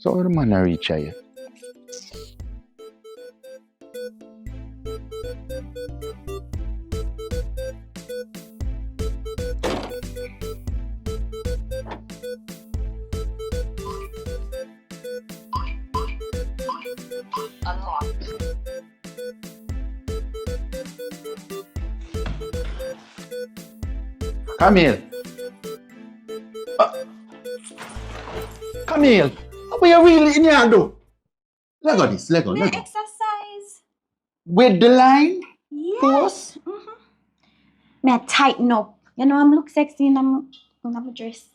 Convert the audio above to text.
how the man a reach here? Camille! Camille! What are you really in here do? Let go this, let go. Exercise. With the line? Yes. Pose? May I tighten up? You know, I'm look sexy in my dress.